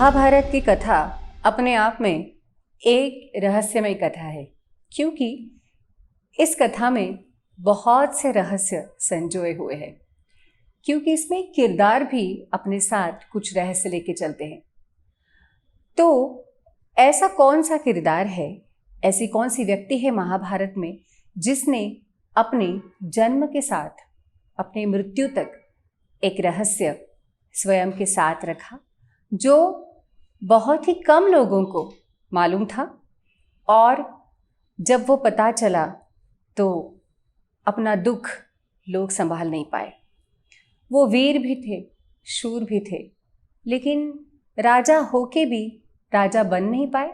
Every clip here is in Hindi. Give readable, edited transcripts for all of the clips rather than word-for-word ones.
महाभारत की कथा अपने आप में एक रहस्यमय कथा है, क्योंकि इस कथा में बहुत से रहस्य संजोए हुए हैं, क्योंकि इसमें किरदार भी अपने साथ कुछ रहस्य लेके चलते हैं। तो ऐसा कौन सा किरदार है, ऐसी कौन सी व्यक्ति है महाभारत में जिसने अपने जन्म के साथ अपने मृत्यु तक एक रहस्य स्वयं के साथ रखा, जो बहुत ही कम लोगों को मालूम था, और जब वो पता चला तो अपना दुख लोग संभाल नहीं पाए। वो वीर भी थे, शूर भी थे, लेकिन राजा होके भी राजा बन नहीं पाए,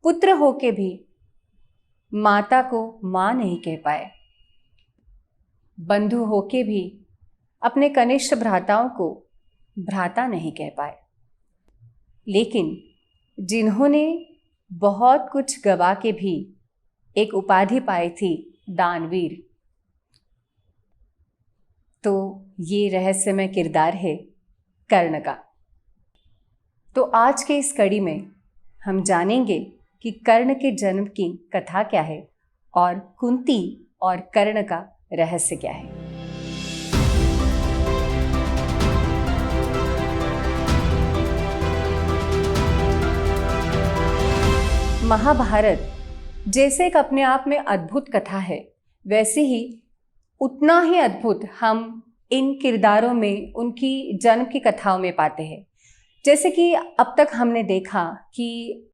पुत्र होके भी माता को माँ नहीं कह पाए, बंधु होके भी अपने कनिष्ठ भ्राताओं को भ्राता नहीं कह पाए। लेकिन जिन्होंने बहुत कुछ गवा के भी एक उपाधि पाई थी, दानवीर, तो ये रहस्यमय किरदार है कर्ण का। तो आज के इस कड़ी में हम जानेंगे कि कर्ण के जन्म की कथा क्या है और कुंती और कर्ण का रहस्य क्या है। महाभारत जैसे एक अपने आप में अद्भुत कथा है, वैसे ही उतना ही अद्भुत हम इन किरदारों में उनकी जन्म की कथाओं में पाते हैं। जैसे कि अब तक हमने देखा कि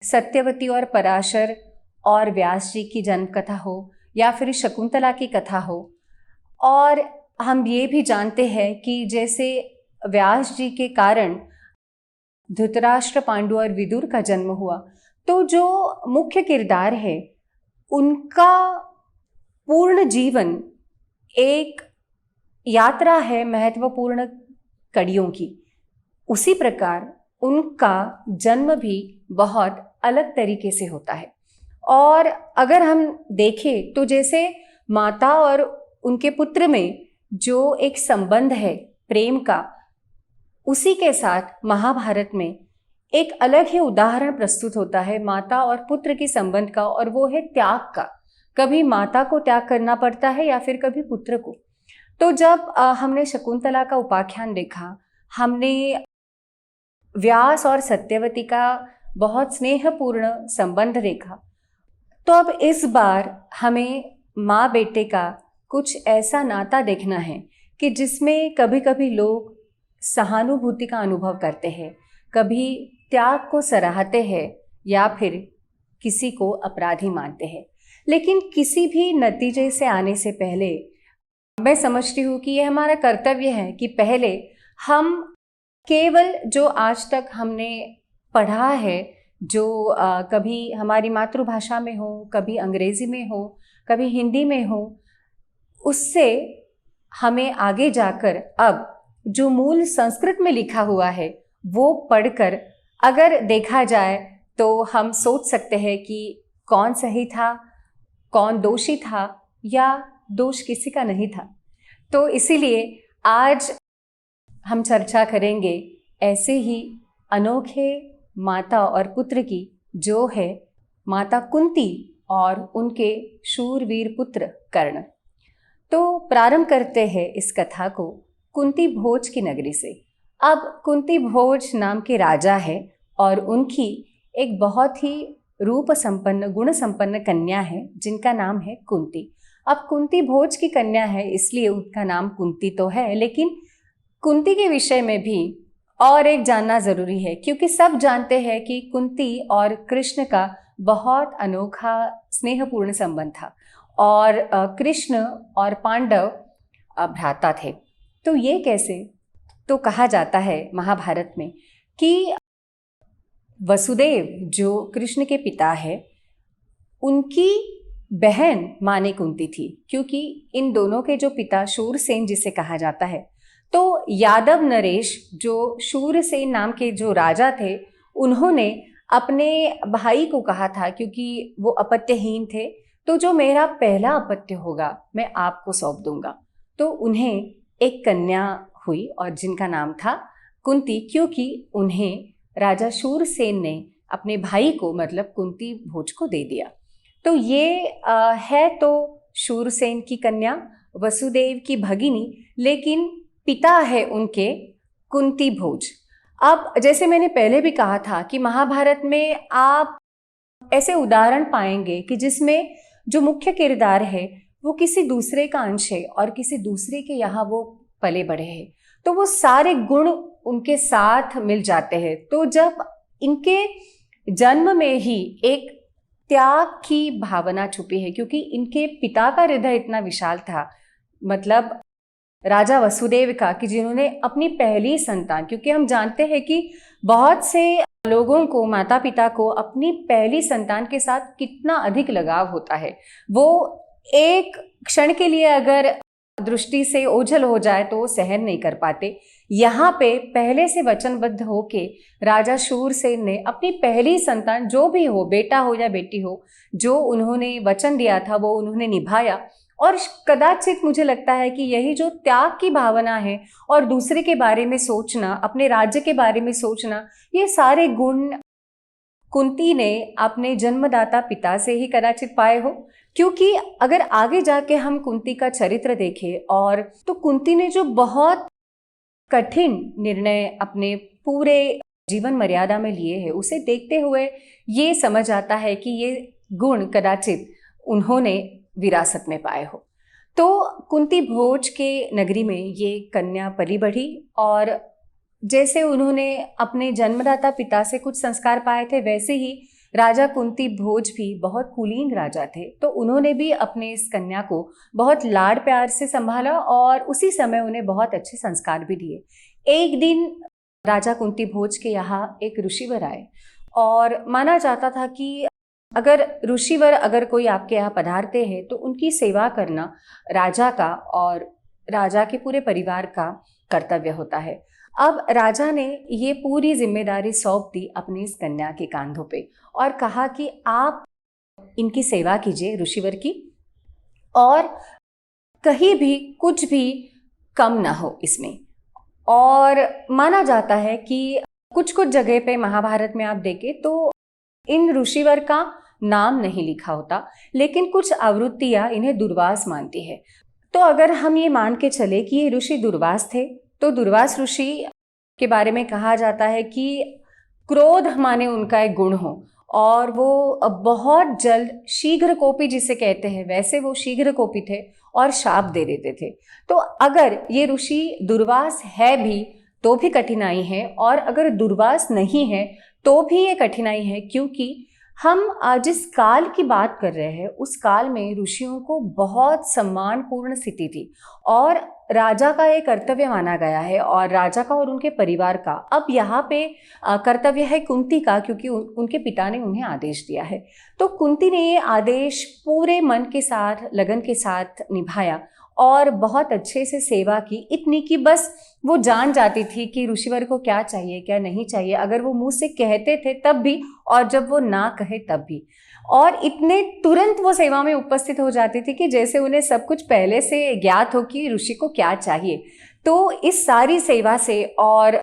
सत्यवती और पराशर और व्यास जी की जन्म कथा हो या फिर शकुंतला की कथा हो, और हम ये भी जानते हैं कि जैसे व्यास जी के कारण धृतराष्ट्र, पांडु और विदुर का जन्म हुआ, तो जो मुख्य किरदार है उनका पूर्ण जीवन एक यात्रा है महत्वपूर्ण कड़ियों की। उसी प्रकार उनका जन्म भी बहुत अलग तरीके से होता है। और अगर हम देखें तो जैसे माता और उनके पुत्र में जो एक संबंध है प्रेम का, उसी के साथ महाभारत में एक अलग ही उदाहरण प्रस्तुत होता है माता और पुत्र के संबंध का, और वो है त्याग का। कभी माता को त्याग करना पड़ता है या फिर कभी पुत्र को। तो जब हमने शकुंतला का उपाख्यान देखा, हमने व्यास और सत्यवती का बहुत स्नेहपूर्ण संबंध देखा, तो अब इस बार हमें माँ बेटे का कुछ ऐसा नाता देखना है कि जिसमें कभी कभी लोग सहानुभूति का अनुभव करते हैं, कभी त्याग को सराहते हैं या फिर किसी को अपराधी मानते हैं। लेकिन किसी भी नतीजे से आने से पहले मैं समझती हूँ कि यह हमारा कर्तव्य है कि पहले हम केवल जो आज तक हमने पढ़ा है, जो कभी हमारी मातृभाषा में हो, कभी अंग्रेजी में हो, कभी हिंदी में हो, उससे हमें आगे जाकर अब जो मूल संस्कृत में लिखा हुआ है वो पढ़कर अगर देखा जाए तो हम सोच सकते हैं कि कौन सही था, कौन दोषी था, या दोष किसी का नहीं था। तो इसीलिए आज हम चर्चा करेंगे ऐसे ही अनोखे माता और पुत्र की, जो है माता कुंती और उनके शूरवीर पुत्र कर्ण। तो प्रारंभ करते हैं इस कथा को कुंती भोज की नगरी से। अब कुंती भोज नाम के राजा है और उनकी एक बहुत ही रूप संपन्न, गुण संपन्न कन्या है जिनका नाम है कुंती। अब कुंती भोज की कन्या है इसलिए उनका नाम कुंती तो है, लेकिन कुंती के विषय में भी और एक जानना जरूरी है, क्योंकि सब जानते हैं कि कुंती और कृष्ण का बहुत अनोखा स्नेहपूर्ण संबंध था, और कृष्ण और पांडव भ्राता थे। तो ये कैसे? तो कहा जाता है महाभारत में कि वसुदेव जो कृष्ण के पिता है, उनकी बहन माने कुंती थी, क्योंकि इन दोनों के जो पिता शूरसेन जिसे कहा जाता है, तो यादव नरेश जो शूरसेन नाम के जो राजा थे, उन्होंने अपने भाई को कहा था, क्योंकि वो अपत्यहीन थे, तो जो मेरा पहला अपत्य होगा मैं आपको सौंप दूंगा। तो उन्हें एक कन्या हुई और जिनका नाम था कुंती, क्योंकि उन्हें राजा शूरसेन ने अपने भाई को मतलब कुंती भोज को दे दिया। तो ये है तो शूरसेन की कन्या, वसुदेव की भगिनी, लेकिन पिता है उनके कुंती भोज। अब जैसे मैंने पहले भी कहा था कि महाभारत में आप ऐसे उदाहरण पाएंगे कि जिसमें जो मुख्य किरदार है वो किसी दूसरे का अंश है और किसी दूसरे के यहाँ वो पले बढ़े हैं, तो वो सारे गुण उनके साथ मिल जाते हैं। तो जब इनके जन्म में ही एक त्याग की भावना छुपी है, क्योंकि इनके पिता का हृदय इतना विशाल था, मतलब राजा वसुदेव का, कि जिन्होंने अपनी पहली संतान, क्योंकि हम जानते हैं कि बहुत से लोगों को, माता पिता को अपनी पहली संतान के साथ कितना अधिक लगाव होता है। वो एक क्षण के लिए अगर दृष्टि से ओझल हो जाए तो वो सहन नहीं कर पाते। यहाँ पे पहले से वचनबद्ध होके राजा शूरसेन ने अपनी पहली संतान, जो भी हो, बेटा हो या बेटी हो, जो उन्होंने वचन दिया था वो उन्होंने निभाया। और कदाचित मुझे लगता है कि यही जो त्याग की भावना है और दूसरे के बारे में सोचना, अपने राज्य के बारे में सोचना, ये सारे गुण कुंती ने अपने जन्मदाता पिता से ही कदाचित पाए हो। क्योंकि अगर आगे जाके हम कुंती का चरित्र देखें और तो कुंती ने जो बहुत कठिन निर्णय अपने पूरे जीवन मर्यादा में लिए हैं, उसे देखते हुए ये समझ आता है कि ये गुण कदाचित उन्होंने विरासत में पाए हो। तो कुंती भोज के नगरी में ये कन्या पली बढ़ी और जैसे उन्होंने अपने जन्मदाता पिता से कुछ संस्कार पाए थे, वैसे ही राजा कुंती भोज भी बहुत कुलीन राजा थे। तो उन्होंने भी अपने इस कन्या को बहुत लाड प्यार से संभाला और उसी समय उन्हें बहुत अच्छे संस्कार भी दिए। एक दिन राजा कुंती भोज के यहाँ एक ऋषिवर आए और माना जाता था कि अगर ऋषिवर अगर कोई आपके यहाँ पधारते हैं तो उनकी सेवा करना राजा का और राजा के पूरे परिवार का कर्तव्य होता है। अब राजा ने ये पूरी जिम्मेदारी सौंप दी अपनी इस कन्या के कांधों पे और कहा कि आप इनकी सेवा कीजिए ऋषिवर की, और कहीं भी कुछ भी कम ना हो इसमें। और माना जाता है कि कुछ कुछ जगह पे महाभारत में आप देखें तो इन ऋषिवर का नाम नहीं लिखा होता, लेकिन कुछ आवृत्तियां इन्हें दुर्वास मानती है। तो अगर हम ये मान के चले कि ये ऋषि दुर्वास थे, तो दुर्वास ऋषि के बारे में कहा जाता है कि क्रोध माने उनका एक गुण हो और वो बहुत जल्द शीघ्रकोपी जिसे कहते हैं, वैसे वो शीघ्रकोपी थे और शाप दे देते थे। तो अगर ये ऋषि दुर्वास है भी तो भी कठिनाई है, और अगर दुर्वास नहीं है तो भी ये कठिनाई है, क्योंकि हम जिस काल की बात कर रहे हैं उस काल में ऋषियों को बहुत सम्मानपूर्ण स्थिति थी और राजा का ये कर्तव्य माना गया है, और राजा का और उनके परिवार का अब यहाँ पे कर्तव्य है कुंती का, क्योंकि उनके पिता ने उन्हें आदेश दिया है। तो कुंती ने ये आदेश पूरे मन के साथ, लगन के साथ निभाया और बहुत अच्छे से सेवा की, इतनी कि बस वो जान जाती थी कि ऋषिवर को क्या चाहिए क्या नहीं चाहिए, अगर वो मुंह से कहते थे तब भी और जब वो ना कहे तब भी, और इतने तुरंत वो सेवा में उपस्थित हो जाती थी कि जैसे उन्हें सब कुछ पहले से ज्ञात हो कि ऋषि को क्या चाहिए। तो इस सारी सेवा से और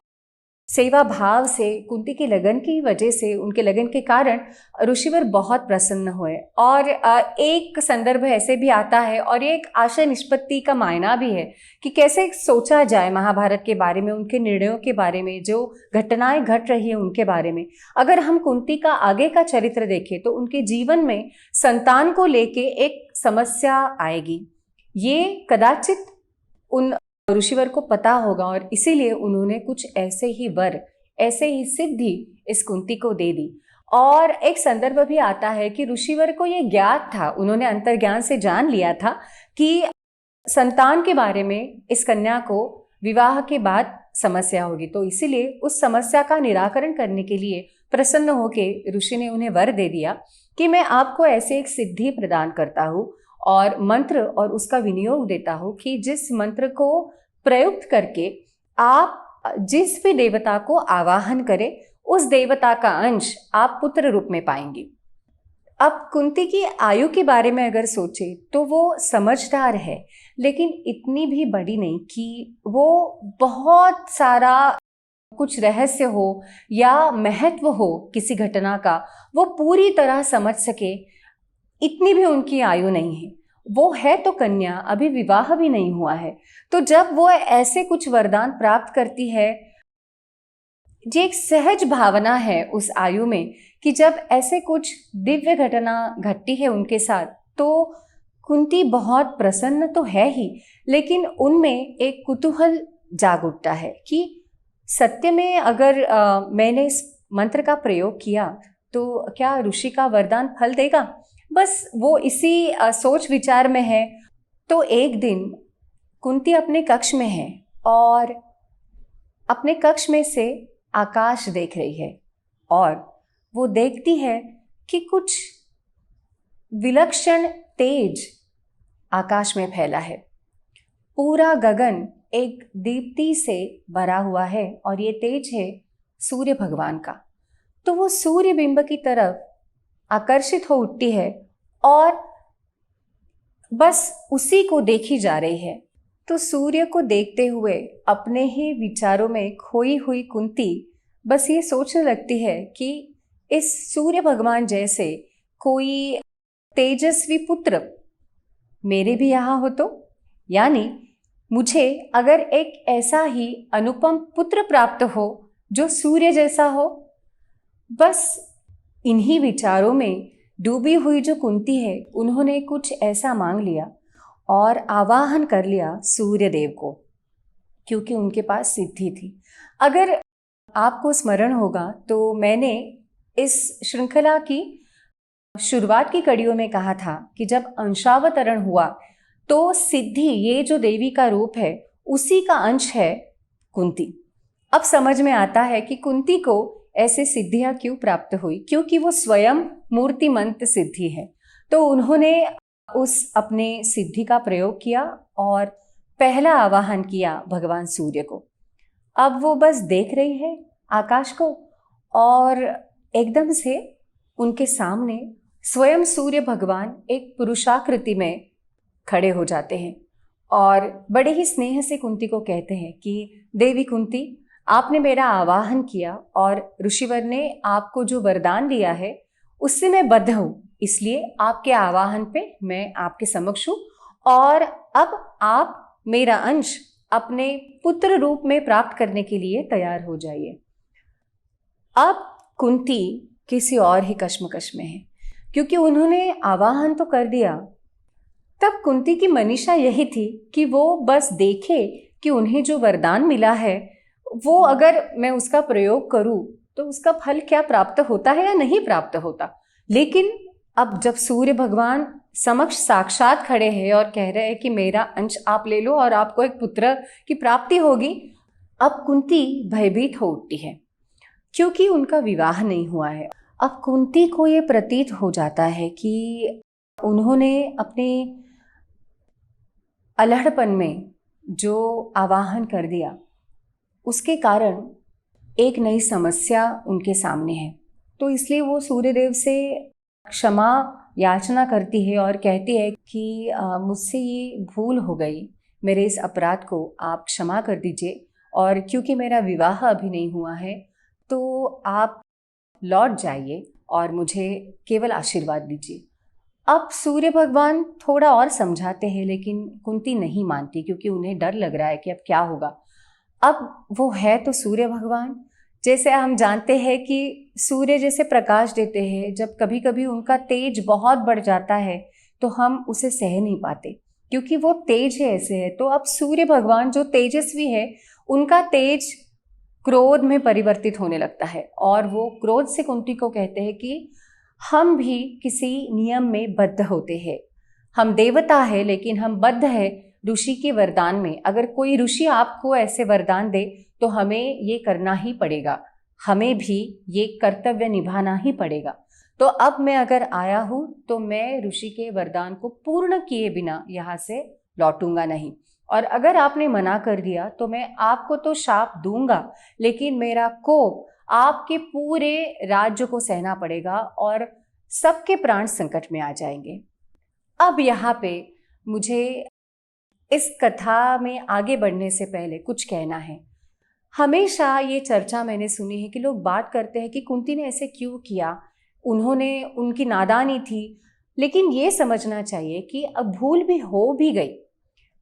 सेवा भाव से, कुंती की लगन की वजह से, उनके लगन के कारण ऋषिवर बहुत प्रसन्न हुए। और एक संदर्भ ऐसे भी आता है और ये एक आशय निष्पत्ति का मायना भी है कि कैसे सोचा जाए महाभारत के बारे में, उनके निर्णयों के बारे में, जो घटनाएं घट रही है उनके बारे में। अगर हम कुंती का आगे का चरित्र देखें तो उनके जीवन में संतान को लेके एक समस्या आएगी, ये कदाचित उन ऋषिवर को पता होगा और इसीलिए उन्होंने कुछ ऐसे ही वर, ऐसे ही सिद्धि इस कुंती को दे दी। और एक संदर्भ भी आता है कि ऋषिवर को ये ज्ञात था, उन्होंने अंतर्ज्ञान से जान लिया था कि संतान के बारे में इस कन्या को विवाह के बाद समस्या होगी, तो इसीलिए उस समस्या का निराकरण करने के लिए प्रसन्न होके ऋषि ने उन्हें वर दे दिया कि मैं आपको ऐसे एक सिद्धि प्रदान करता हूँ और मंत्र और उसका विनियोग देता हूँ कि जिस मंत्र को प्रयुक्त करके आप जिस भी देवता को आवाहन करें उस देवता का अंश आप पुत्र रूप में पाएंगे। अब कुंती की आयु के बारे में अगर सोचे तो वो समझदार है, लेकिन इतनी भी बड़ी नहीं कि वो बहुत सारा कुछ रहस्य हो या महत्व हो किसी घटना का, वो पूरी तरह समझ सके, इतनी भी उनकी आयु नहीं है। वो है तो कन्या, अभी विवाह भी नहीं हुआ है। तो जब वो ऐसे कुछ वरदान प्राप्त करती है, ये एक सहज भावना है उस आयु में कि जब ऐसे कुछ दिव्य घटना घटती है उनके साथ, तो कुंती बहुत प्रसन्न तो है ही, लेकिन उनमें एक कुतूहल जाग उठता है कि सत्य में अगर मैंने इस मंत्र का प्रयोग किया तो क्या ऋषि का वरदान फल देगा। बस वो इसी सोच विचार में है। तो एक दिन कुंती अपने कक्ष में है और अपने कक्ष में से आकाश देख रही है और वो देखती है कि कुछ विलक्षण तेज आकाश में फैला है। पूरा गगन एक दीप्ति से भरा हुआ है और ये तेज है सूर्य भगवान का। तो वो सूर्य बिंब की तरफ आकर्षित हो उठती है और बस उसी को देखी जा रही है। तो सूर्य को देखते हुए अपने ही विचारों में खोई हुई कुंती बस ये सोचने लगती है कि इस सूर्य भगवान जैसे कोई तेजस्वी पुत्र मेरे भी यहाँ हो तो, यानी मुझे अगर एक ऐसा ही अनुपम पुत्र प्राप्त हो जो सूर्य जैसा हो। बस इन्हीं विचारों में डूबी हुई जो कुंती है, उन्होंने कुछ ऐसा मांग लिया और आवाहन कर लिया सूर्य देव को, क्योंकि उनके पास सिद्धि थी। अगर आपको स्मरण होगा तो मैंने इस श्रृंखला की शुरुआत की कड़ियों में कहा था कि जब अंशावतरण हुआ तो सिद्धि, ये जो देवी का रूप है, उसी का अंश है कुंती। अब समझ में आता है कि कुंती को ऐसे सिद्धियां क्यों प्राप्त हुई, क्योंकि वो स्वयं मूर्तिमंत सिद्धि है। तो उन्होंने उस अपने सिद्धि का प्रयोग किया और पहला आवाहन किया भगवान सूर्य को। अब वो बस देख रही है आकाश को और एकदम से उनके सामने स्वयं सूर्य भगवान एक पुरुषाकृति में खड़े हो जाते हैं और बड़े ही स्नेह से कुंती को कहते हैं कि देवी कुंती, आपने मेरा आवाहन किया और ऋषिवर ने आपको जो वरदान दिया है उससे मैं बद्ध हूँ, इसलिए आपके आवाहन पे मैं आपके समक्ष हूँ और अब आप मेरा अंश अपने पुत्र रूप में प्राप्त करने के लिए तैयार हो जाइए। अब कुंती किसी और ही कश्मकश में है, क्योंकि उन्होंने आवाहन तो कर दिया। तब कुंती की मनीषा यही थी कि वो बस देखे कि उन्हें जो वरदान मिला है वो अगर मैं उसका प्रयोग करूं तो उसका फल क्या प्राप्त होता है या नहीं प्राप्त होता। लेकिन अब जब सूर्य भगवान समक्ष साक्षात खड़े हैं और कह रहे हैं कि मेरा अंश आप ले लो और आपको एक पुत्र की प्राप्ति होगी, अब कुंती भयभीत हो उठती है क्योंकि उनका विवाह नहीं हुआ है। अब कुंती को ये प्रतीत हो जाता है कि उन्होंने अपने अल्हड़पन में जो आवाहन कर दिया उसके कारण एक नई समस्या उनके सामने है। तो इसलिए वो सूर्यदेव से क्षमा याचना करती है और कहती है कि मुझसे ये भूल हो गई, मेरे इस अपराध को आप क्षमा कर दीजिए और क्योंकि मेरा विवाह अभी नहीं हुआ है तो आप लौट जाइए और मुझे केवल आशीर्वाद दीजिए। अब सूर्य भगवान थोड़ा और समझाते हैं, लेकिन कुंती नहीं मानती क्योंकि उन्हें डर लग रहा है कि अब क्या होगा। अब वो है तो सूर्य भगवान, जैसे हम जानते हैं कि सूर्य जैसे प्रकाश देते हैं, जब कभी कभी उनका तेज बहुत बढ़ जाता है तो हम उसे सह नहीं पाते क्योंकि वो तेज है ऐसे है। तो अब सूर्य भगवान जो तेजस्वी है, उनका तेज क्रोध में परिवर्तित होने लगता है और वो क्रोध से कुंती को कहते हैं कि हम भी किसी नियम में बद्ध होते हैं। हम देवता है लेकिन हम बद्ध है ऋषि के वरदान में। अगर कोई ऋषि आपको ऐसे वरदान दे तो हमें ये करना ही पड़ेगा, हमें भी ये कर्तव्य निभाना ही पड़ेगा। तो अब मैं अगर आया हूँ तो मैं ऋषि के वरदान को पूर्ण किए बिना यहाँ से लौटूंगा नहीं, और अगर आपने मना कर दिया तो मैं आपको तो शाप दूंगा, लेकिन मेरा कोप आपके पूरे राज्य को सहना पड़ेगा और सबके प्राण संकट में आ जाएंगे। अब यहाँ पे मुझे इस कथा में आगे बढ़ने से पहले कुछ कहना है। हमेशा ये चर्चा मैंने सुनी है कि लोग बात करते हैं कि कुंती ने ऐसे क्यों किया, उन्होंने उनकी नादानी थी। लेकिन ये समझना चाहिए कि अब भूल भी हो भी गई,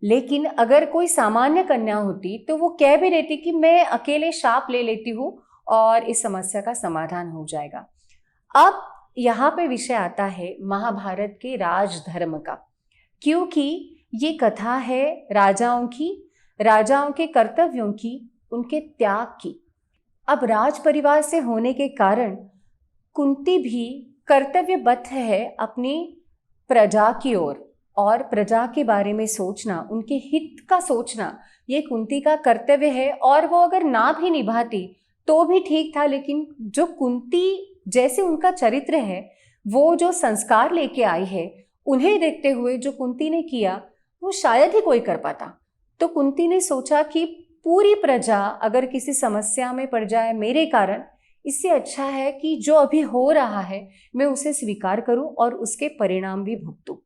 लेकिन अगर कोई सामान्य कन्या होती तो वो कह भी देती कि मैं अकेले शाप ले लेती हूँ और इस समस्या का समाधान हो जाएगा। अब यहाँ पे विषय आता है महाभारत के राजधर्म का, क्योंकि ये कथा है राजाओं की, राजाओं के कर्तव्यों की, उनके त्याग की। अब राज परिवार से होने के कारण कुंती भी कर्तव्यबद्ध है अपनी प्रजा की ओर, और प्रजा के बारे में सोचना, उनके हित का सोचना, ये कुंती का कर्तव्य है। और वो अगर ना भी निभाती तो भी ठीक था, लेकिन जो कुंती जैसे उनका चरित्र है, वो जो संस्कार लेके आई है, उन्हें देखते हुए जो कुंती ने किया वो शायद ही कोई कर पाता। तो कुंती ने सोचा कि पूरी प्रजा अगर किसी समस्या में पड़ जाए मेरे कारण, इससे अच्छा है कि जो अभी हो रहा है मैं उसे स्वीकार करूं और उसके परिणाम भी भुगतूं।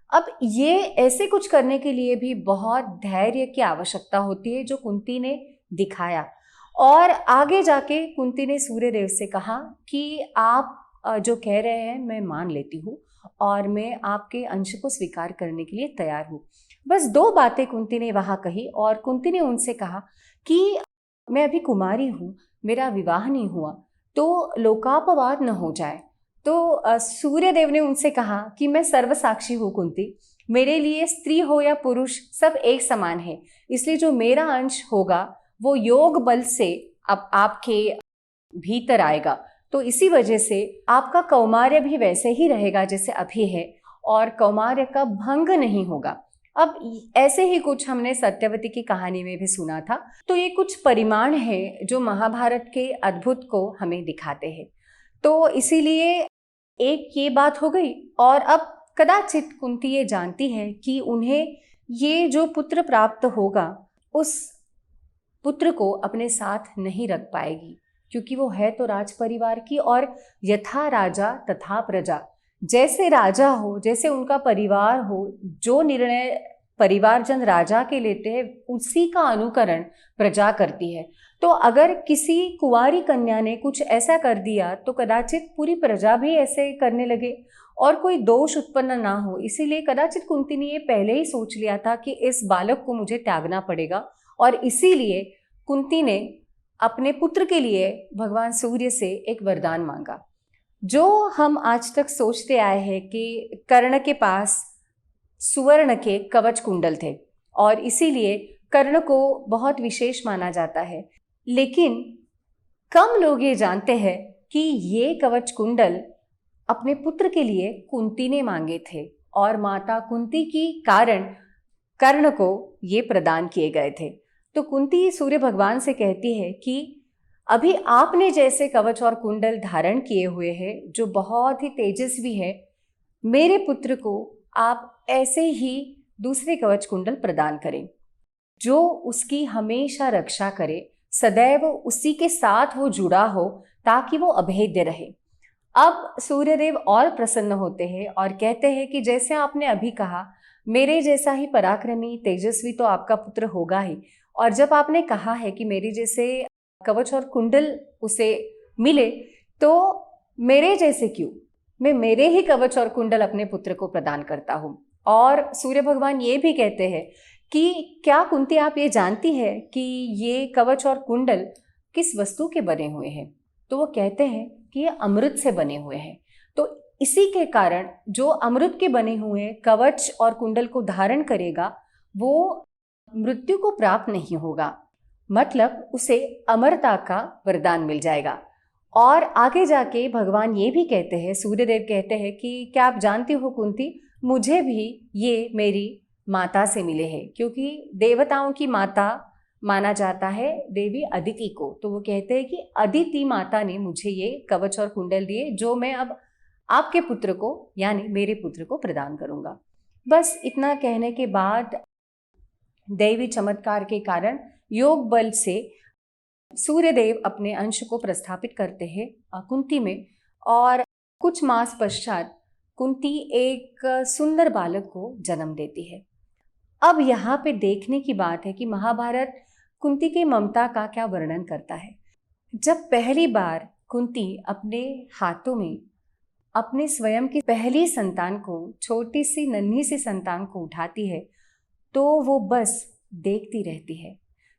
अब ये ऐसे कुछ करने के लिए भी बहुत धैर्य की आवश्यकता होती है, जो कुंती ने दिखाया। और आगे जाके कुंती ने सूर्यदेव से कहा कि आप जो कह रहे हैं मैं मान लेती हूँ और मैं आपके अंश को स्वीकार करने के लिए तैयार हूँ। बस दो बातें कुंती ने वहाँ कही, और कुंती ने उनसे कहा कि मैं अभी कुमारी हूँ, मेरा विवाह नहीं हुआ, तो लोकापवाद न हो जाए। तो सूर्यदेव ने उनसे कहा कि मैं सर्वसाक्षी हूँ कुंती, मेरे लिए स्त्री हो या पुरुष सब एक समान है, इसलिए जो मेरा अंश होगा वो योग बल से अब आपके भीतर आएगा। तो इसी वजह से आपका कौमार्य भी वैसे ही रहेगा जैसे अभी है, और कौमार्य का भंग नहीं होगा। अब ऐसे ही कुछ हमने सत्यवती की कहानी में भी सुना था। तो ये कुछ परिमाण है जो महाभारत के अद्भुत को हमें दिखाते हैं। तो इसीलिए एक ये बात हो गई, और अब कदाचित कुंती ये जानती है कि उन्हें ये जो पुत्र प्राप्त होगा, उस पुत्र को अपने साथ नहीं रख पाएगी, क्योंकि वो है तो राज परिवार की, और यथा राजा तथा प्रजा, जैसे राजा हो, जैसे उनका परिवार हो, जो निर्णय परिवारजन राजा के लेते हैं उसी का अनुकरण प्रजा करती है। तो अगर किसी कुंवारी कन्या ने कुछ ऐसा कर दिया तो कदाचित पूरी प्रजा भी ऐसे करने लगे और कोई दोष उत्पन्न ना हो। इसीलिए कदाचित कुंती ने ये पहले ही सोच लिया था कि इस बालक को मुझे त्यागना पड़ेगा, और इसीलिए कुंती ने अपने पुत्र के लिए भगवान सूर्य से एक वरदान मांगा। जो हम आज तक सोचते आए हैं कि कर्ण के पास सुवर्ण के कवच कुंडल थे और इसीलिए कर्ण को बहुत विशेष माना जाता है, लेकिन कम लोग ये जानते हैं कि ये कवच कुंडल अपने पुत्र के लिए कुंती ने मांगे थे, और माता कुंती की कारण कर्ण को ये प्रदान किए गए थे। तो कुंती सूर्य भगवान से कहती है कि अभी आपने जैसे कवच और कुंडल धारण किए हुए हैं जो बहुत ही तेजस्वी है, मेरे पुत्र को आप ऐसे ही दूसरे कवच कुंडल प्रदान करें जो उसकी हमेशा रक्षा करे, सदैव उसी के साथ वो जुड़ा हो ताकि वो अभेद्य रहे। अब सूर्यदेव और प्रसन्न होते हैं और कहते हैं कि जैसे आपने अभी कहा, मेरे जैसा ही पराक्रमी तेजस्वी तो आपका पुत्र होगा ही, और जब आपने कहा है कि मेरे जैसे कवच और कुंडल उसे मिले, तो मेरे जैसे क्यों, मैं मेरे ही कवच और कुंडल अपने पुत्र को प्रदान करता हूँ। और सूर्य भगवान ये भी कहते हैं कि क्या कुंती आप ये जानती है कि ये कवच और कुंडल किस वस्तु के बने हुए हैं? तो वो कहते हैं कि ये अमृत से बने हुए हैं। तो इसी के कारण जो अमृत के बने हुए कवच और कुंडल को धारण करेगा वो मृत्यु को प्राप्त नहीं होगा, मतलब उसे अमरता का वरदान मिल जाएगा। और आगे जाके भगवान ये भी कहते हैं, सूर्यदेव कहते हैं कि क्या आप जानती हो कुंती, मुझे भी ये मेरी माता से मिले हैं, क्योंकि देवताओं की माता माना जाता है देवी अदिति को। तो वो कहते हैं कि अदिति माता ने मुझे ये कवच और कुंडल दिए जो मैं अब आपके पुत्र को यानी मेरे पुत्र को प्रदान करूंगा। बस इतना कहने के बाद दैवी चमत्कार के कारण योग बल से सूर्यदेव अपने अंश को प्रस्थापित करते हैं कुंती में, और कुछ मास पश्चात कुंती एक सुंदर बालक को जन्म देती है। अब यहाँ पे देखने की बात है कि महाभारत कुंती की ममता का क्या वर्णन करता है। जब पहली बार कुंती अपने हाथों में अपने स्वयं की पहली संतान को, छोटी सी नन्ही सी संतान को उठाती है, तो वो बस देखती रहती है।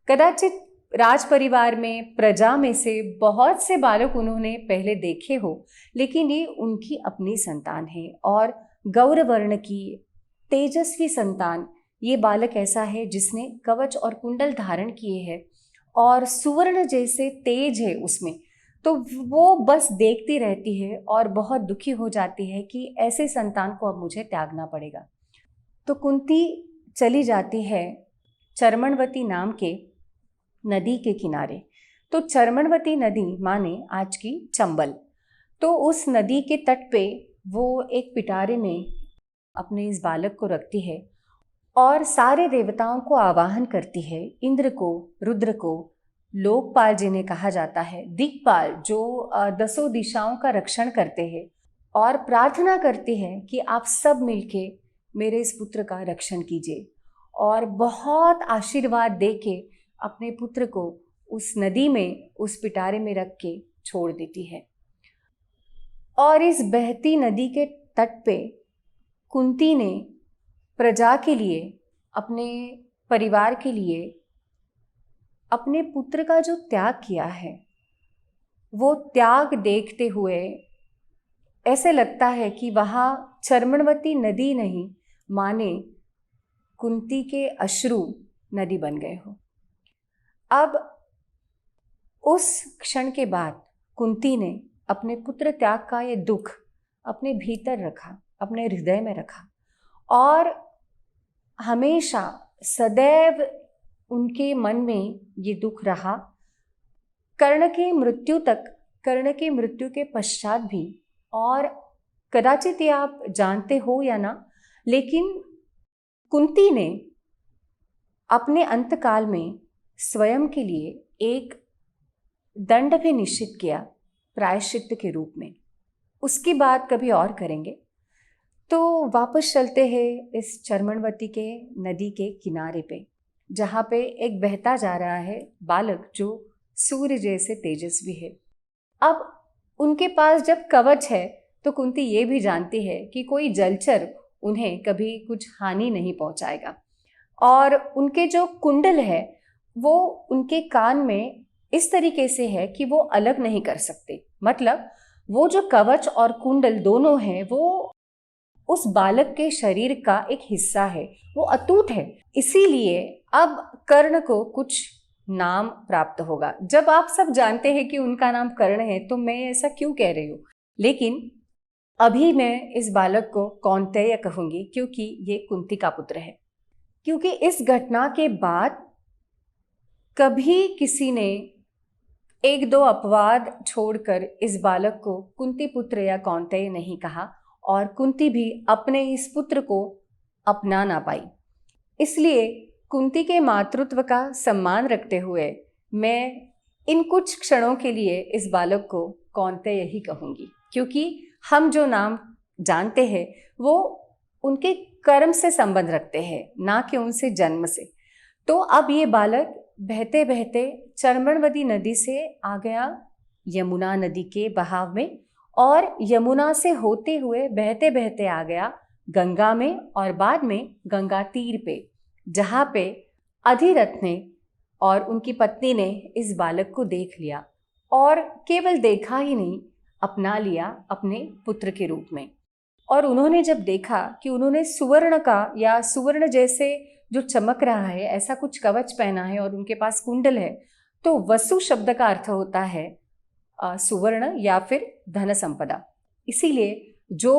कदाचित राज परिवार में, प्रजा में से बहुत से बालक उन्होंने पहले देखे हो, लेकिन ये उनकी अपनी संतान है और गौरवर्ण की तेजस्वी संतान। ये बालक ऐसा है जिसने कवच और कुंडल धारण किए हैं और सुवर्ण जैसे तेज है उसमें। तो वो बस देखती रहती है और बहुत दुखी हो जाती है कि ऐसे संतान को अब मुझे त्यागना पड़ेगा। तो कुंती चली जाती है चर्मणवती नाम के नदी के किनारे। तो चर्मणवती नदी माने आज की चंबल। तो उस नदी के तट पे वो एक पिटारे में अपने इस बालक को रखती है और सारे देवताओं को आवाहन करती है। इंद्र को, रुद्र को, लोकपाल जिन्हें कहा जाता है, दिक्पाल जो 10 दिशाओं का रक्षण करते हैं, और प्रार्थना करती है कि आप सब मिलके मेरे इस पुत्र का रक्षण कीजिए। और बहुत आशीर्वाद देके अपने पुत्र को उस नदी में, उस पिटारे में रख के छोड़ देती है। और इस बहती नदी के तट पे कुंती ने प्रजा के लिए, अपने परिवार के लिए अपने पुत्र का जो त्याग किया है, वो त्याग देखते हुए ऐसे लगता है कि वहाँ चर्मणवती नदी नहीं माने कुंती के अश्रु नदी बन गए हो। अब उस क्षण के बाद कुंती ने अपने पुत्र त्याग का ये दुख अपने भीतर रखा, अपने हृदय में रखा, और हमेशा सदैव उनके मन में ये दुख रहा। कर्ण की मृत्यु तक, कर्ण की मृत्यु के पश्चात भी। और कदाचित ये आप जानते हो या ना, लेकिन कुंती ने अपने अंतकाल में स्वयं के लिए एक दंड भी निश्चित किया प्रायश्चित्त के रूप में। उसकी बात कभी और करेंगे। तो वापस चलते हैं इस चर्मणवती के नदी के किनारे पे, जहाँ पे एक बहता जा रहा है बालक जो सूर्य जैसे तेजस्वी है। अब उनके पास जब कवच है तो कुंती ये भी जानती है कि कोई जलचर उन्हें कभी कुछ हानि नहीं पहुंचाएगा। और उनके जो कुंडल है वो उनके कान में इस तरीके से है कि वो अलग नहीं कर सकते। मतलब वो जो कवच और कुंडल दोनों हैं वो उस बालक के शरीर का एक हिस्सा है, वो अटूट है। इसीलिए अब कर्ण को कुछ नाम प्राप्त होगा। जब आप सब जानते हैं कि उनका नाम कर्ण है तो मैं ऐसा क्यों कह रही हूँ, लेकिन अभी मैं इस बालक को कौन्तेय कहूंगी क्योंकि ये कुंती का पुत्र है। क्योंकि इस घटना के बाद कभी किसी ने 1-2 अपवाद छोड़कर इस बालक को कुंती पुत्र या कौन्तेय नहीं कहा, और कुंती भी अपने इस पुत्र को अपना ना पाई। इसलिए कुंती के मातृत्व का सम्मान रखते हुए मैं इन कुछ क्षणों के लिए इस बालक को कौन्तेय ही कहूंगी, क्योंकि हम जो नाम जानते हैं वो उनके कर्म से संबंध रखते हैं, ना कि उनसे जन्म से। तो अब ये बालक बहते बहते चर्मणवती नदी से आ गया यमुना नदी के बहाव में, और यमुना से होते हुए बहते बहते आ गया गंगा में, और बाद में गंगा तीर पे, जहाँ पे अधिरथ ने और उनकी पत्नी ने इस बालक को देख लिया, और केवल देखा ही नहीं, अपना लिया अपने पुत्र के रूप में। और उन्होंने जब देखा कि उन्होंने सुवर्ण का, या सुवर्ण जैसे जो चमक रहा है ऐसा कुछ कवच पहना है और उनके पास कुंडल है, तो वसु शब्द का अर्थ होता है सुवर्ण या फिर धन संपदा। इसीलिए जो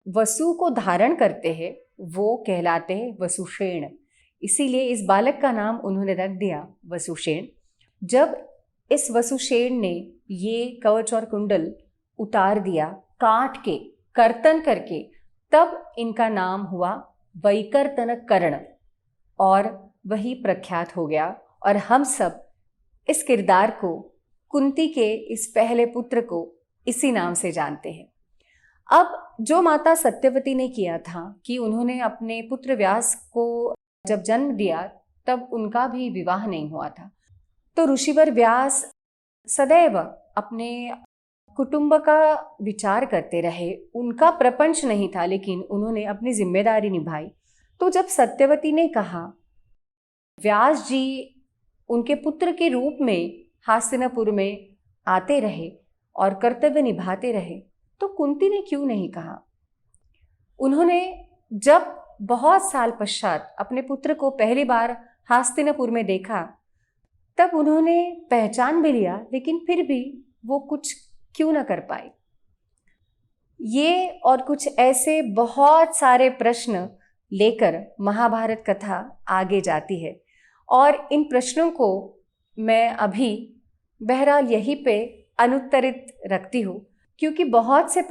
वसु को धारण करते हैं वो कहलाते हैं वसुषेण। इसीलिए इस बालक का नाम उन्होंने रख दिया वसुषेण। जब इस वसुषेण ने ये कवच और कुंडल उतार दिया, काट के, कर्तन करके, तब इनका नाम हुआ वैकर्तन कर्ण, और वही प्रख्यात हो गया। और हम सब इस किरदार को, कुंती के इस पहले पुत्र को, इसी नाम से जानते हैं। अब जो माता सत्यवती ने किया था कि उन्होंने अपने पुत्र व्यास को जब जन्म दिया तब उनका भी विवाह नहीं हुआ था। तो ऋषिवर व्यास सदैव अपने कुटुंब का विचार करते रहे। उनका प्रपंच नहीं था, लेकिन उन्होंने अपनी जिम्मेदारी निभाई। तो जब सत्यवती ने कहा, व्यास जी उनके पुत्र के रूप में हस्तिनापुर में आते रहे और कर्तव्य निभाते रहे, तो कुंती ने क्यों नहीं कहा? उन्होंने जब बहुत साल पश्चात अपने पुत्र को पहली बार हस्तिनापुर में देखा, तब उन्होंने पहचान भी लिया, लेकिन फिर भी वो कुछ क्यों ना कर पाए। ये और कुछ ऐसे बहुत सारे प्रश्न लेकर महाभारत कथा आगे जाती है, और इन प्रश्नों को मैं अभी बहरहाल यहीं पे अनुत्तरित रखती हूँ, क्योंकि बहुत से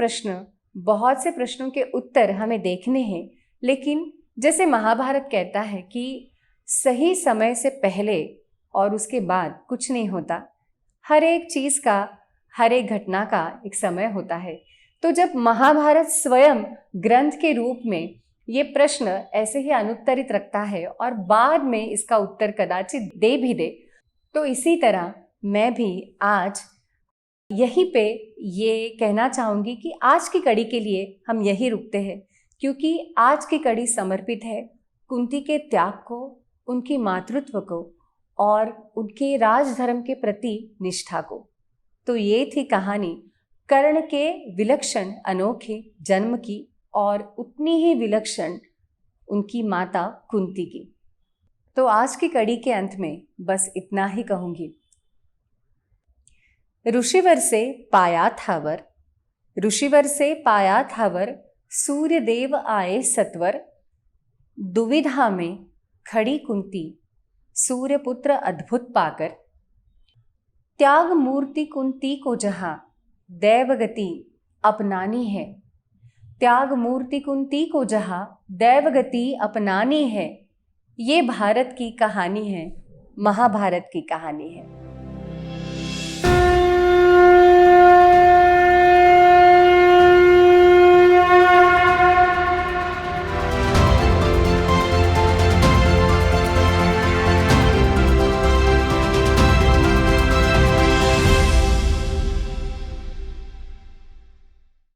प्रश्नों के उत्तर हमें देखने हैं। लेकिन जैसे महाभारत कहता है कि सही समय से पहले और उसके बाद कुछ नहीं होता, हर एक चीज़ का, हर एक घटना का एक समय होता है। तो जब महाभारत स्वयं ग्रंथ के रूप में ये प्रश्न ऐसे ही अनुत्तरित रखता है और बाद में इसका उत्तर कदाचित दे भी दे, तो इसी तरह मैं भी आज यहीं पे ये कहना चाहूँगी कि आज की कड़ी के लिए हम यही रुकते हैं, क्योंकि आज की कड़ी समर्पित है कुंती के त्याग को, उनकी मातृत्व को और उनके राजधर्म के प्रति निष्ठा को। तो ये थी कहानी कर्ण के विलक्षण अनोखे जन्म की और उतनी ही विलक्षण उनकी माता कुंती की। तो आज की कड़ी के अंत में बस इतना ही कहूँगी। ऋषिवर से पाया था वर, ऋषिवर से पाया था वर, सूर्य देव आए सत्वर। दुविधा में खड़ी कुंती, सूर्य पुत्र अद्भुत पाकर। त्याग मूर्ति कुंती को जहाँ दैवगति अपनानी है, त्याग मूर्ति कुंती को जहाँ दैवगति अपनानी है। ये भारत की कहानी है, महाभारत की कहानी है।